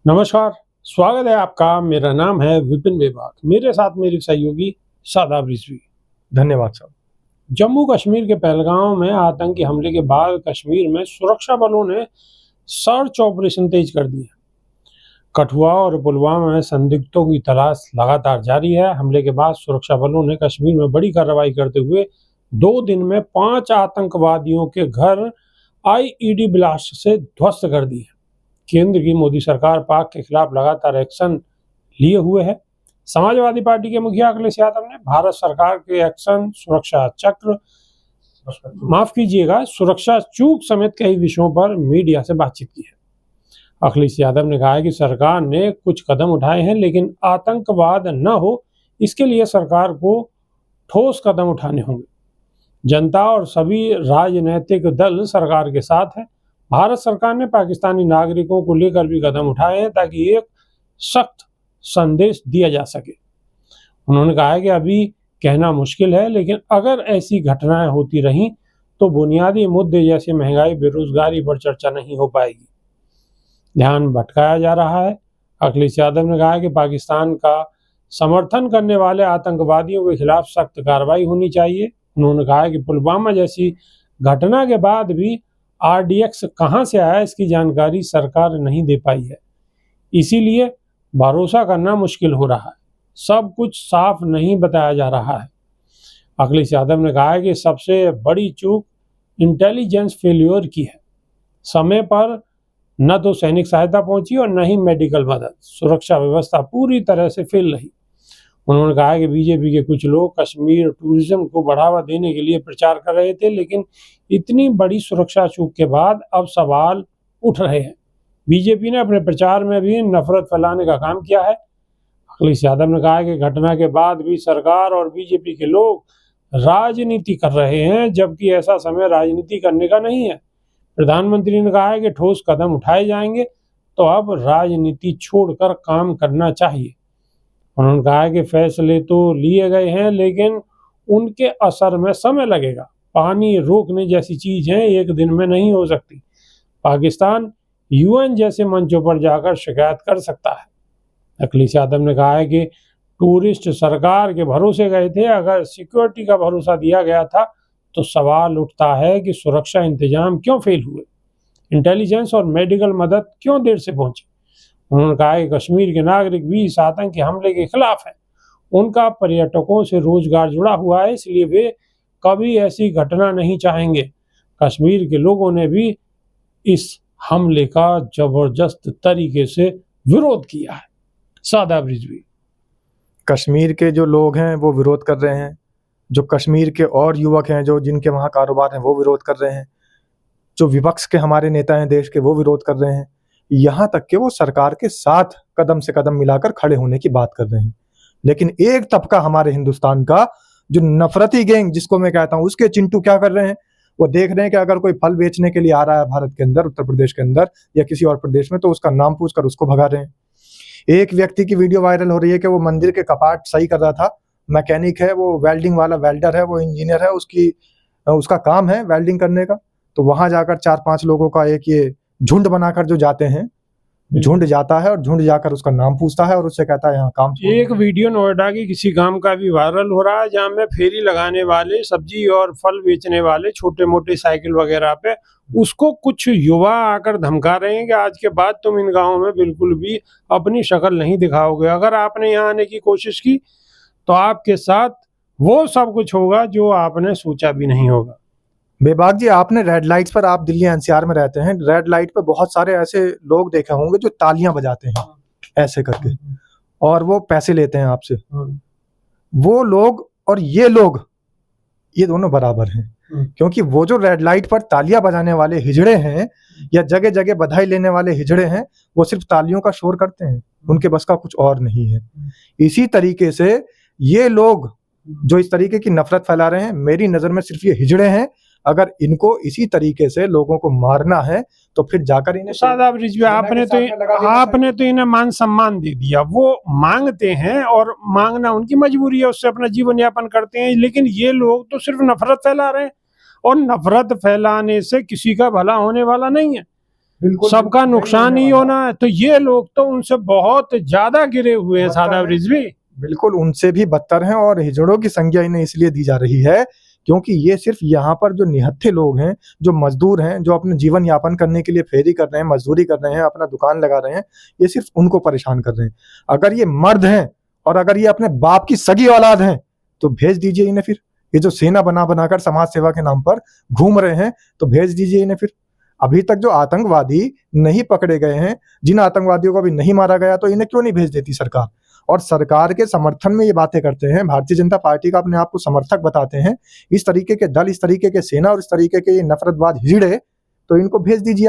नमस्कार, स्वागत है आपका। मेरा नाम है विपिन बेबाक। मेरे साथ मेरी सहयोगी शादाब रिजवी। धन्यवाद साहब। जम्मू कश्मीर के पहलगाम में आतंकी हमले के बाद कश्मीर में सुरक्षा बलों ने सर्च ऑपरेशन तेज कर दिया। कठुआ और पुलवामा में संदिग्धों की तलाश लगातार जारी है। हमले के बाद सुरक्षा बलों ने कश्मीर में बड़ी कार्रवाई करते हुए 2 दिन में 5 आतंकवादियों के घर आईईडी ब्लास्ट से ध्वस्त कर दिए। केंद्र की मोदी सरकार पाक के खिलाफ लगातार एक्शन लिए हुए है। समाजवादी पार्टी के मुखिया अखिलेश यादव ने भारत सरकार के एक्शन, सुरक्षा चूक समेत कई विषयों पर मीडिया से बातचीत की है। अखिलेश यादव ने कहा है कि सरकार ने कुछ कदम उठाए हैं, लेकिन आतंकवाद न हो इसके लिए सरकार को ठोस कदम उठाने होंगे। जनता और सभी राजनीतिक दल सरकार के साथ है। भारत सरकार ने पाकिस्तानी नागरिकों को लेकर भी कदम उठाए हैं ताकि एक सख्त संदेश दिया जा सके। उन्होंने कहा है कि अभी कहना मुश्किल है, लेकिन अगर ऐसी घटनाएं होती रहीं तो बुनियादी मुद्दे जैसे महंगाई, बेरोजगारी पर चर्चा नहीं हो पाएगी। ध्यान भटकाया जा रहा है। अखिलेश यादव ने कहा है कि पाकिस्तान का समर्थन करने वाले आतंकवादियों के खिलाफ सख्त कार्रवाई होनी चाहिए। उन्होंने कहा है कि पुलवामा जैसी घटना के बाद भी आरडीएक्स कहां से आया इसकी जानकारी सरकार नहीं दे पाई है, इसीलिए भरोसा करना मुश्किल हो रहा है। सब कुछ साफ नहीं बताया जा रहा है। अखिलेश यादव ने कहा है कि सबसे बड़ी चूक इंटेलिजेंस फेल्योर की है। समय पर न तो सैनिक सहायता पहुंची और न ही मेडिकल मदद। सुरक्षा व्यवस्था पूरी तरह से फेल रही। उन्होंने कहा कि बीजेपी के कुछ लोग कश्मीर टूरिज्म को बढ़ावा देने के लिए प्रचार कर रहे थे, लेकिन इतनी बड़ी सुरक्षा चूक के बाद अब सवाल उठ रहे हैं। बीजेपी ने अपने प्रचार में भी नफरत फैलाने का काम किया है। अखिलेश यादव ने कहा कि घटना के बाद भी सरकार और बीजेपी के लोग राजनीति कर रहे हैं, जबकि ऐसा समय राजनीति करने का नहीं है। प्रधानमंत्री ने कहा है कि ठोस कदम उठाए जाएंगे, तो अब राजनीति छोड़कर काम करना चाहिए। उन्होंने कहा कि फैसले तो लिए गए हैं, लेकिन उनके असर में समय लगेगा। पानी रोकने जैसी चीज है, एक दिन में नहीं हो सकती। पाकिस्तान यूएन जैसे मंचों पर जाकर शिकायत कर सकता है। अखिलेश यादव ने कहा है कि टूरिस्ट सरकार के भरोसे गए थे। अगर सिक्योरिटी का भरोसा दिया गया था तो सवाल उठता है कि सुरक्षा इंतजाम क्यों फेल हुए, इंटेलिजेंस और मेडिकल मदद क्यों देर से पहुंची। उन्होंने कहा कि कश्मीर के नागरिक भी इस आतंकी हमले के खिलाफ हैं। उनका पर्यटकों से रोजगार जुड़ा हुआ है, इसलिए वे कभी ऐसी घटना नहीं चाहेंगे। कश्मीर के लोगों ने भी इस हमले का जबरदस्त तरीके से विरोध किया है। शादाब रिजवी। कश्मीर के जो लोग हैं वो विरोध कर रहे हैं, जो कश्मीर के और युवक हैं जो जिनके वहाँ कारोबार हैं वो विरोध कर रहे हैं, जो विपक्ष के हमारे नेता हैं देश के वो विरोध कर रहे हैं, यहाँ तक कि वो सरकार के साथ कदम से कदम मिलाकर खड़े होने की बात कर रहे हैं। लेकिन एक तबका हमारे हिंदुस्तान का जो नफरती गैंग जिसको मैं कहता हूँ, उसके चिंटू क्या कर रहे हैं, वो देख रहे हैं कि अगर कोई फल बेचने के लिए आ रहा है भारत के अंदर, उत्तर प्रदेश के अंदर या किसी और प्रदेश में, तो उसका नाम पूछकर उसको भगा रहे हैं। एक व्यक्ति की वीडियो वायरल हो रही है कि वो मंदिर के कपाट सही कर रहा था, मैकेनिक है, वो वेल्डिंग वाला वेल्डर है, वो इंजीनियर है, उसका काम है वेल्डिंग करने का। तो वहां जाकर 4-5 लोगों का एक ये झुंड बनाकर जो जाते हैं, झुंड जाता है और झुंड जाकर उसका नाम पूछता है और उससे कहता है यहाँ काम। एक वीडियो नोएडा के किसी गांव का भी वायरल हो रहा है, जहां में फेरी लगाने वाले, सब्जी और फल बेचने वाले, छोटे मोटे साइकिल वगैरह पे उसको कुछ युवा आकर धमका रहे हैं कि आज के बाद तुम इन गाँव में बिल्कुल भी अपनी शक्ल नहीं दिखाओगे। अगर आपने यहाँ आने की कोशिश की तो आपके साथ वो सब कुछ होगा जो आपने सोचा भी नहीं होगा। बेबाक जी, आपने रेड लाइट्स पर, आप दिल्ली एनसीआर में रहते हैं, रेड लाइट पे बहुत सारे ऐसे लोग देखे होंगे जो तालियां बजाते हैं ऐसे करके और वो पैसे लेते हैं आपसे। वो लोग और ये लोग, ये दोनों बराबर हैं, क्योंकि वो जो रेड लाइट पर तालियां बजाने वाले हिजड़े हैं या जगह जगह बधाई लेने वाले हिजड़े हैं, वो सिर्फ तालियों का शोर करते हैं, उनके बस का कुछ और नहीं है। इसी तरीके से ये लोग जो इस तरीके की नफरत फैला रहे हैं, मेरी नजर में सिर्फ ये हिजड़े हैं। अगर इनको इसी तरीके से लोगों को मारना है तो फिर जाकर इन्हें शादाब रिजवी, आपने तो इन्हें मान सम्मान दे दिया। वो मांगते हैं और मांगना उनकी मजबूरी है, उससे अपना जीवन यापन करते हैं। लेकिन ये लोग तो सिर्फ नफरत फैला रहे हैं, और नफरत फैलाने से किसी का भला होने वाला नहीं है। बिल्कुल सबका नहीं नुकसान होने ही वाला। होना है। तो ये लोग तो उनसे बहुत ज्यादा गिरे हुए हैं बदतर सादाब हैं। रिजवी। बिल्कुल उनसे भी बदतर हैं, और हिजड़ों की संज्ञा इन्हें इसलिए दी जा रही है क्योंकि ये सिर्फ यहाँ पर जो निहत्थे लोग हैं, जो मजदूर हैं, जो अपने जीवन यापन करने के लिए फेरी कर रहे हैं, मजदूरी कर रहे हैं, अपना दुकान लगा रहे हैं, ये सिर्फ उनको परेशान कर रहे हैं। अगर ये मर्द हैं और अगर ये अपने बाप की सगी औलाद हैं तो भेज दीजिए इन्हें फिर। ये जो सेना बना बनाकर समाज सेवा के नाम पर घूम रहे हैं तो भेज दीजिए इन्हें फिर। अभी तक जो आतंकवादी नहीं पकड़े गए हैं, जिन आतंकवादियों को अभी नहीं मारा गया, तो इन्हें क्यों नहीं भेज देती सरकार? और सरकार के समर्थन में ये बातें करते हैं, भारतीय जनता पार्टी का अपने आप को समर्थक बताते हैं। इस तरीके के दल, इस तरीके के सेना और इस तरीके के ये नफरतवाद हिजड़े, तो इनको भेज दीजिए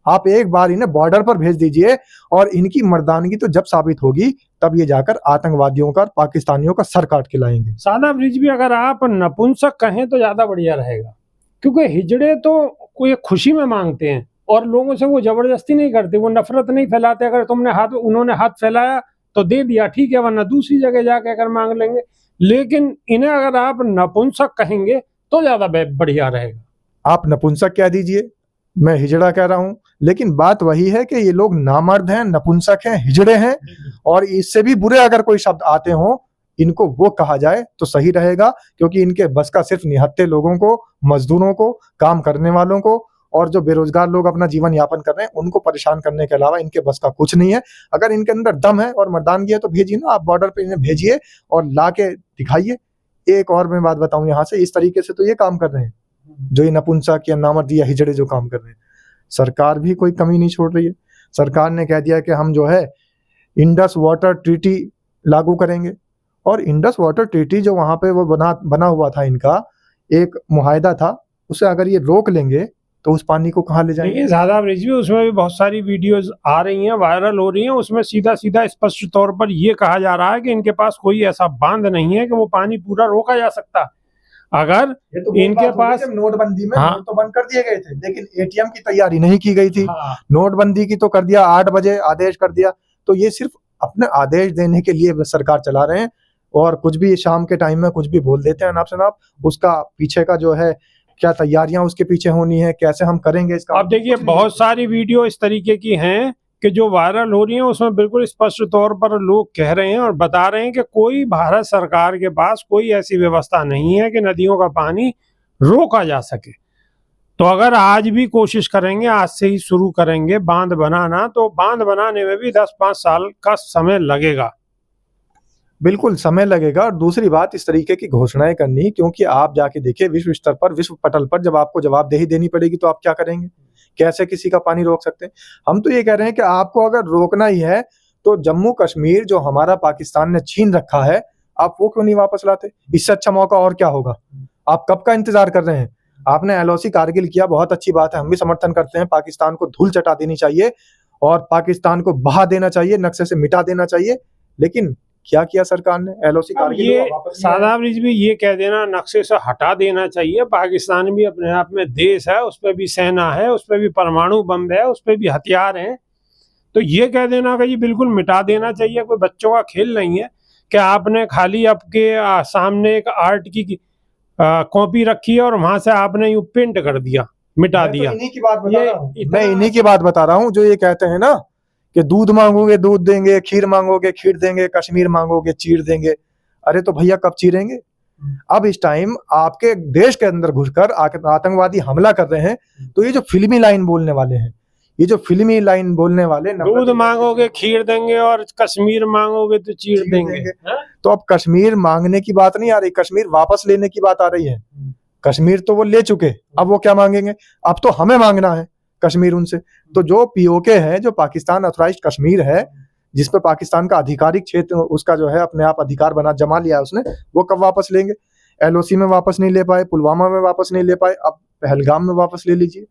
आप एक बार इन्हें बॉर्डर पर भेज दीजिए, और इनकी मर्दानगी तो जब साबित होगी तब ये जाकर आतंकवादियों का, पाकिस्तानियों का सर काट के लाएंगे। सादाब रिजवी अगर आप नपुंसक कहें तो ज्यादा बढ़िया रहेगा, क्योंकि हिजड़े तो कोई खुशी में मांगते हैं और लोगों से वो जबरदस्ती नहीं करते, वो नफरत नहीं फैलाते। अगर उन्होंने हाथ फैलाया तो दे दिया, ठीक है, वरना दूसरी जगह जाके अगर मांग लेंगे। लेकिन इन्हें अगर आप नपुंसक कहेंगे तो ज्यादा बढ़िया रहेगा। आप नपुंसक कह दीजिए, मैं हिजड़ा कह रहा हूं, लेकिन बात वही है कि ये लोग नामर्द हैं, नपुंसक हैं, हिजड़े हैं, और इससे भी बुरे अगर कोई शब्द आते हों, इनको वो कहा जाए तो सही रहेगा, क्योंकि इनके बस का सिर्फ निहत्थे लोगों को, मजदूरों को, काम करने वालों को, और जो बेरोजगार लोग अपना जीवन यापन कर रहे हैं उनको परेशान करने के अलावा इनके बस का कुछ नहीं है। अगर इनके अंदर दम है और मर्दानगी है तो भेजिए ना, आप बॉर्डर पे इन्हें भेजिए और ला के दिखाइए। एक और मैं बात बताऊं यहाँ से, इस तरीके से तो ये काम कर रहे हैं, जो ये नपुंसक या नामर्द या हिजड़े जो काम कर रहे हैं, सरकार भी कोई कमी नहीं छोड़ रही है। सरकार ने कह दिया कि हम जो है इंडस वाटर ट्रीटी लागू करेंगे, और इंडस वाटर ट्रीटी जो वहां पे वो बना हुआ था, इनका एक मुआहदा था, उसे अगर ये रोक लेंगे तो उस पानी को कहाँ ले जाएंगे? देखिए सादाब रिजवी, उसमें भी बहुत सारी वीडियोस आ रही हैं, वायरल हो रही हैं। उसमें सीधा सीधा स्पष्ट तौर पर ये कहा जा रहा है कि इनके पास कोई ऐसा बांध नहीं है कि वो पानी पूरा रोका जा सकता। अगर ये तो इनके पास नोटबंदी में हाँ, नोट तो बंद कर दिए गए थे, लेकिन एटीएम की तैयारी नहीं की गई थी। हाँ, नोटबंदी की तो कर दिया, 8 बजे आदेश कर दिया, तो ये सिर्फ अपने आदेश देने के लिए सरकार चला रहे हैं, और कुछ भी शाम के टाइम में कुछ भी बोल देते हैं अनाप शनाप। उसका पीछे का जो है क्या तैयारियां उसके पीछे होनी है, कैसे हम करेंगे इसका, अब देखिए बहुत सारी वीडियो इस तरीके की हैं कि जो वायरल हो रही हैं, उसमें बिल्कुल स्पष्ट तौर पर लोग कह रहे हैं और बता रहे हैं कि कोई भारत सरकार के पास कोई ऐसी व्यवस्था नहीं है कि नदियों का पानी रोका जा सके। तो अगर आज भी कोशिश करेंगे, आज से ही शुरू करेंगे बांध बनाना, तो बांध बनाने में भी 10-5 साल का समय लगेगा। बिल्कुल समय लगेगा। और दूसरी बात, इस तरीके की घोषणाएं करनी, क्योंकि आप जाके देखिए विश्व स्तर पर, विश्व पटल पर जब आपको जवाबदेही देनी पड़ेगी तो आप क्या करेंगे? कैसे किसी का पानी रोक सकते हैं? हम तो ये कह रहे हैं कि आपको अगर रोकना ही है तो जम्मू कश्मीर जो हमारा पाकिस्तान ने छीन रखा है, आप वो क्यों नहीं वापस लाते? इससे अच्छा मौका और क्या होगा? आप कब का इंतजार कर रहे हैं? आपने एलओसी कारगिल किया, बहुत अच्छी बात है, हम भी समर्थन करते हैं। पाकिस्तान को धूल चटा देनी चाहिए और पाकिस्तान को बहा देना चाहिए, नक्शे से मिटा देना चाहिए। लेकिन क्या किया सरकार ने? एलओसी अब कारगिल ये वापस नहीं आया। सादाब रिजवी ये कह देना नक्शे से हटा देना चाहिए, पाकिस्तान भी अपने आप में देश है, उस पर भी सेना है, उस पर भी परमाणु बम है, उस पर भी हथियार हैं। तो ये कह देना कि ये बिल्कुल मिटा देना चाहिए, कोई बच्चों का खेल नहीं है कि आपने खाली आपके सामने एक आर्ट की कॉपी रखी है और वहां से आपने यूं पेंट कर दिया, मिटा मैं तो दिया। इन्हीं की बात बता ये रहा हूँ। इतना- मैं इन्हीं की बात बता रहा हूँ जो ये कहते हैं ना कि दूध मांगोगे दूध देंगे, खीर मांगोगे खीर देंगे, कश्मीर मांगोगे चीर देंगे। अरे तो भैया कब चीरेंगे? अब इस टाइम आपके देश के अंदर घुसकर आतंकवादी हमला कर रहे हैं, तो ये जो फिल्मी लाइन बोलने वाले हैं, ये जो फिल्मी लाइन बोलने वाले, दूध मांगोगे खीर देंगे और कश्मीर मांगोगे तो चीर देंगे। तो अब कश्मीर मांगने की बात नहीं आ रही, कश्मीर वापस लेने की बात आ रही है। कश्मीर तो वो ले चुके, अब वो क्या मांगेंगे? अब तो हमें मांगना है कश्मीर उनसे। तो जो पीओके है, जो पाकिस्तान ऑथराइज्ड कश्मीर है, जिस पे पाकिस्तान का आधिकारिक क्षेत्र उसका जो है अपने आप अधिकार बना जमा लिया है उसने, वो कब वापस लेंगे? एलओसी में वापस नहीं ले पाए, पुलवामा में वापस नहीं ले पाए, अब पहलगाम में वापस ले लीजिए।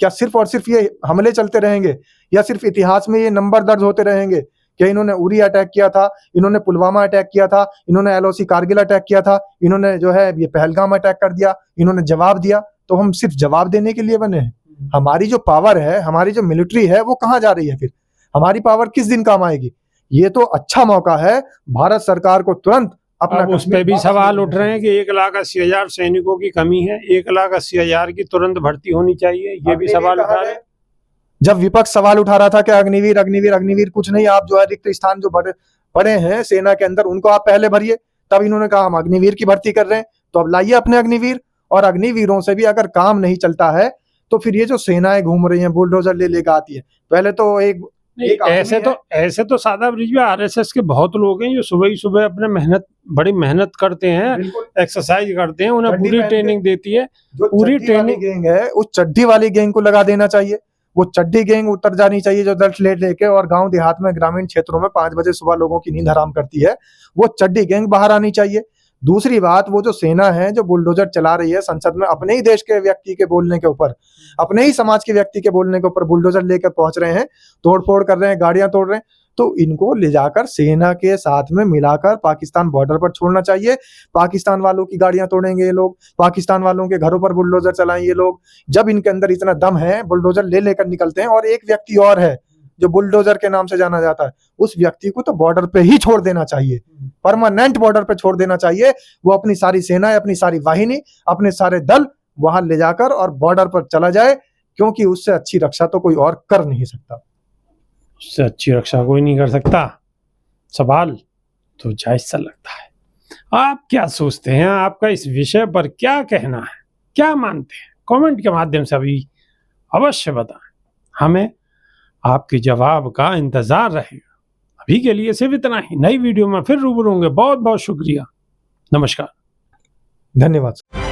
क्या सिर्फ और सिर्फ ये हमले चलते रहेंगे, या सिर्फ इतिहास में ये नंबर दर्ज होते रहेंगे कि इन्होंने उरी अटैक किया था, इन्होंने पुलवामा अटैक किया था, इन्होंने एलओसी कारगिल अटैक किया था, इन्होंने जो है ये पहलगाम अटैक कर दिया, इन्होंने जवाब दिया? तो हम सिर्फ जवाब देने के लिए बने हैं? हमारी जो पावर है, हमारी जो मिलिट्री है, वो कहाँ जा रही है फिर? हमारी पावर किस दिन काम आएगी? ये तो अच्छा मौका है भारत सरकार को तुरंत अपना। अब उस पे भी सवाल उठ रहे हैं कि 1,80,000 सैनिकों की कमी है, 1,80,000 की तुरंत भर्ती होनी चाहिए, ये भी सवाल उठा रहे हैं। जब विपक्ष सवाल उठा रहा था कि अग्निवीर अग्निवीर अग्निवीर कुछ नहीं, आप जो है रिक्त स्थान जो पड़े हैं सेना के अंदर उनको आप पहले भरिए, तब इन्होंने कहा हम अग्निवीर की भर्ती कर रहे हैं। तो अब लाइए अपने अग्निवीर, और अग्निवीरों से भी अगर काम नहीं चलता है तो फिर ये जो सेनाएं घूम रही हैं बुलडोजर ले लेकर आती है, पहले तो एक ऐसे तो सादा ब्रिज में आरएसएस के बहुत लोग हैं जो सुबह ही सुबह अपने बड़ी मेहनत करते हैं, एक्सरसाइज करते हैं, उन्हें पूरी ट्रेनिंग देती है। जो पूरी ट्रेनिंग गैंग है उस चड्डी वाली गैंग को लगा देना चाहिए, वो चड्डी गैंग उतर जानी चाहिए जो दल लेके और गांव देहात में ग्रामीण क्षेत्रों में 5 बजे सुबह लोगों की नींद हराम करती है, वो चड्डी गैंग बाहर आनी चाहिए। दूसरी बात, वो जो सेना है जो बुलडोजर चला रही है संसद में अपने ही देश के व्यक्ति के बोलने के ऊपर, अपने ही समाज के व्यक्ति के बोलने के ऊपर बुलडोजर लेकर पहुंच रहे हैं, तोड़फोड़ कर रहे हैं, गाड़ियां तोड़ रहे हैं, तो इनको ले जाकर सेना के साथ में मिलाकर पाकिस्तान बॉर्डर पर छोड़ना चाहिए। पाकिस्तान वालों की गाड़ियां तोड़ेंगे ये लोग, पाकिस्तान वालों के घरों पर बुलडोजर चलाएंगे ये लोग। जब इनके अंदर इतना दम है, बुलडोजर ले लेकर निकलते हैं। और एक व्यक्ति और है जो बुलडोजर के नाम से जाना जाता है, उस व्यक्ति को तो बॉर्डर पे ही छोड़ देना चाहिए, परमानेंट बॉर्डर पे छोड़ देना चाहिए। वो अपनी सारी सेना, अपनी सारी वाहिनी, अपने सारे दल वहां ले जाकर और बॉर्डर पर चला जाए, क्योंकि उससे अच्छी रक्षा तो कोई और कर नहीं सकता। उससे अच्छी रक्षा कोई नहीं कर सकता। सवाल तो जायज सा लगता है। आप क्या सोचते हैं? आपका इस विषय पर क्या कहना है, क्या मानते हैं? कमेंट के माध्यम से अभी अवश्य बताएं, हमें आपके जवाब का इंतजार रहेगा। अभी के लिए सिर्फ इतना ही। नई वीडियो में फिर रूबरू होंगे। बहुत बहुत शुक्रिया। नमस्कार। धन्यवाद।